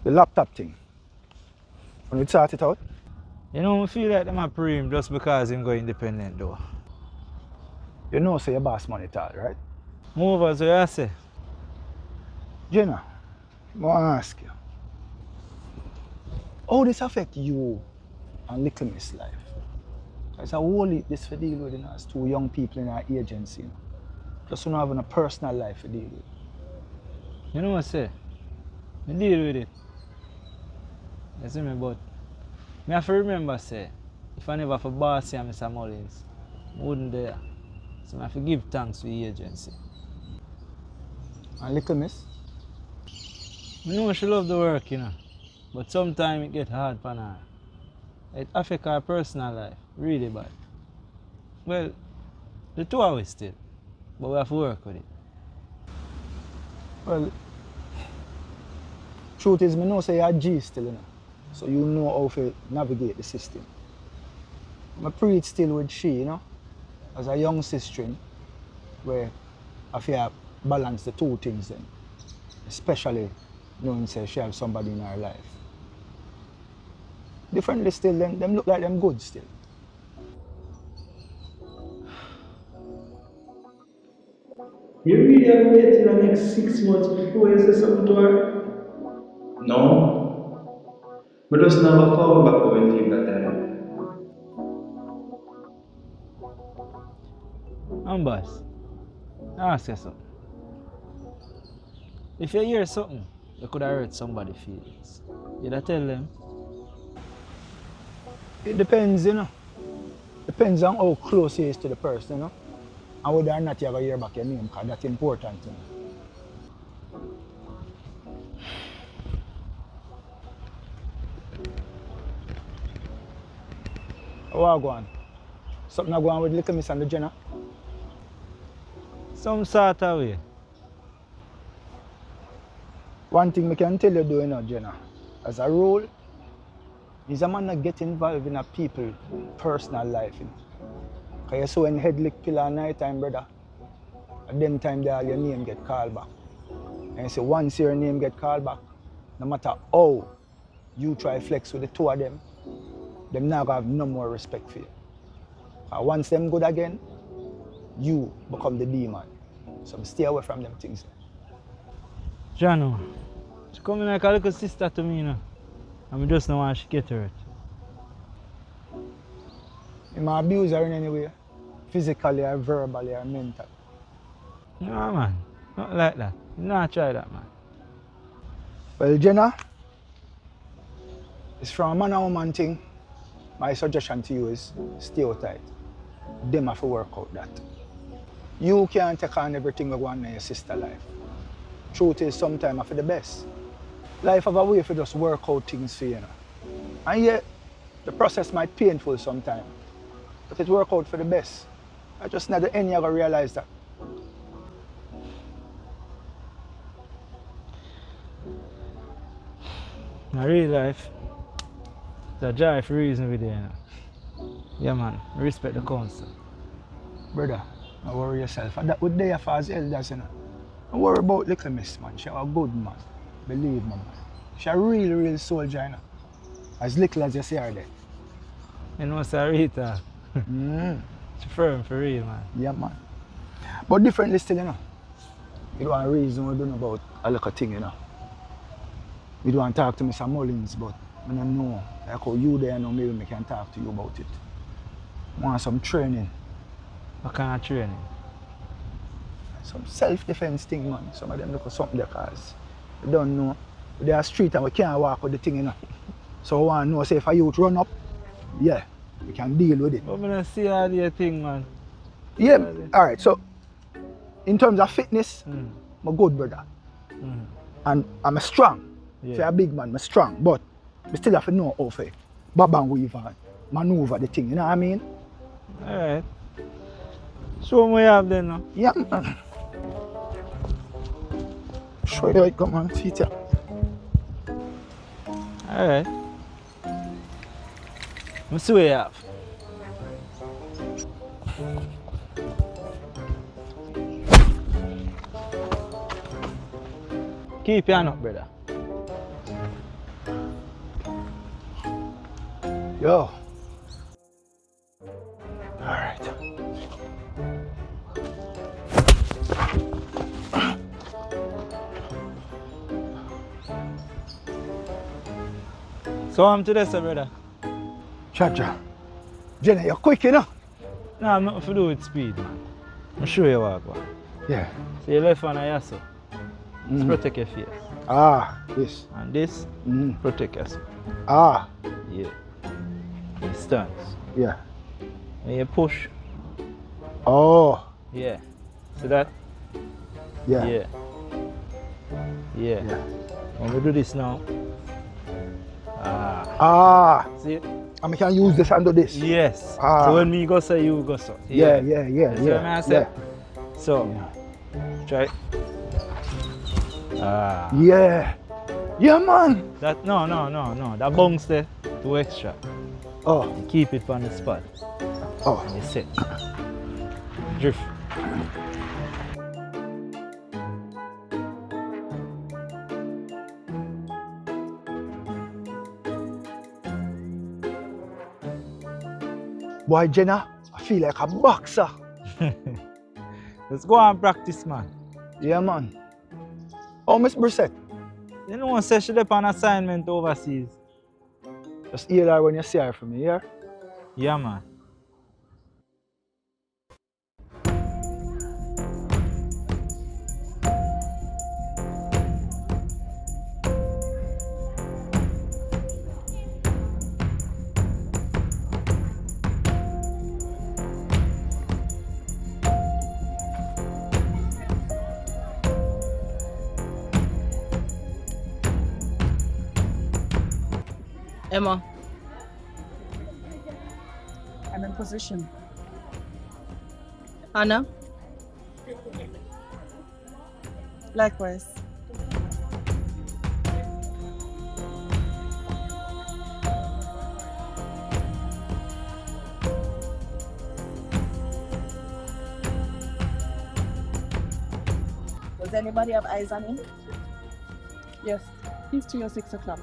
The laptop thing. When we sort it out. You know, I feel like them a pre him just because him go independent though. You know say your boss money tall, right? Move as I say. Jenna, I want to ask you. How this affect you and Little Miss life? It's a whole heap this for deal with, you know, as two young people in our agency, you know. Just not having a personal life to deal with. You know what I say? I deal with it. You see me, but I have to remember say, if I never for boss and Mr. Mullins, I wouldn't there. So I have to give thanks to the agency. And Little Miss? I know she love the work, you know. But sometimes it get hard for her. It affect her personal life, really bad. Well, the two of us still, but we have to work with it. Well, truth is, I know say you're a G still, you know. So you know how to navigate the system. I preach still with she, you know, as a young sister, where I feel balance the two things then. Especially knowing say she have somebody in her life. Differently still, them look like them good still. You really have to wait till the next 6 months before you say something to her? No. But just never fall back when take that time. Boss, I ask you something. If you hear something, you could have hurt somebody's feelings. You'd have tell them. It depends, you know. Depends on how close he is to the person, you know. And whether or not you ever hear back your name, because that's important, you know. What go on? Something go on with Little Miss and the Jenna? Some sort of way. One thing I can tell you though, you know, Jenna, as a rule, is a man not get involved in a people's personal life, you know. Because you saw when head lick pillar at night time, brother, at them time there your name get called back. And you say once your name get called back, no matter how you try flex with the two of them not gonna have no more respect for you. And once them good again, you become the demon. So stay away from them things. Jano, she come like a little sister to me, you know. And I just know why she get hurt. You might abuse her in any way, physically or verbally or mentally. No man, not like that. You not try that, man. Well, Jenna, it's from a man and woman thing. My suggestion to you is stay out tight. Them have to work out that. You can't take on everything that go on in your sister's life. Truth is, sometimes for the best. Life have a way for just work out things for you, you know. And yet, the process might be painful sometimes, but it work out for the best. I just not the end you gotta realize that. In real life, the joy for reason with you, you know. Yeah man, respect the council. Brother, don't worry yourself. And that would there for as elders, you know. Don't worry about Little Miss, man. She a good man. Believe me, man. She a real soldier, you know. As little as you see her there. You know, Sarita. She firm for real, man. Yeah, man. But differently still, you know. You don't want to reason we don't know about a little thing, you know. We don't want to talk to Mr. Mullins, but I don't know. Like how you there, you know, maybe I can talk to you about it. I want some training. What kind of training? Some self-defense thing, man. Some of them look for something because they don't know. They're street and we can't walk with the thing, you know. So I want to know, say, if a youth run up, yeah, we can deal with it. But I don't see all the thing, man. Yeah, all right. So, in terms of fitness, I'm a good brother. And I'm strong. Yeah. So, I'm a big man, I'm strong. But I still have to know how to bob and weave and maneuver the thing, you know what I mean? All right. Show me what you have then, no? Yeah, man. Show you how it come on, feet, yeah. All right. Let's see what you have. Keep your hand up, brother. Yo. Alright. So I'm today, sir, brother. Cha. Jenna, you're quick, you know? Nah, I'm nothing to do with speed, man. I'm sure you walk one. Yeah. So your left hand here, so. Let's protect your face. Ah, this. And this, protect yourself. Ah, Yeah. The stance. yeah. When you push, Oh, yeah. See that? yeah. Yeah. Yeah. Yeah. When we do this now. Ah, See it? and we can use this and do this. Yes. Ah. So when me go so, you go so. Yeah. See what I say? So, try it. Yeah. Yeah, man. That no. That bounce there, too extra. Oh, You keep it on the spot. oh. And you set. Drift. Boy, Jenna, I feel like a boxer. Let's go and practice, man. Yeah, man. Oh, Miss Brissette, You know, say she on assignment overseas. just hear her when you see her from me, yeah? Yeah, man. Emma. I'm in position. Anna. Likewise. Does anybody have eyes on him? Yes. He's to your 6 o'clock.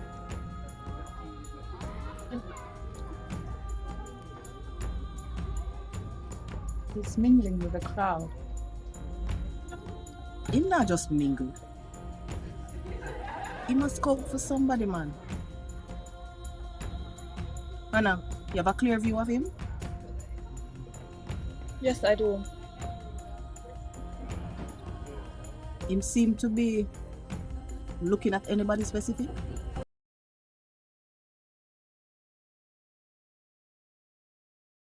He's mingling with the crowd. He not just mingle. He must go for somebody, man. Anna, you have a clear view of him? Yes, I do. Him seem to be looking at anybody specific?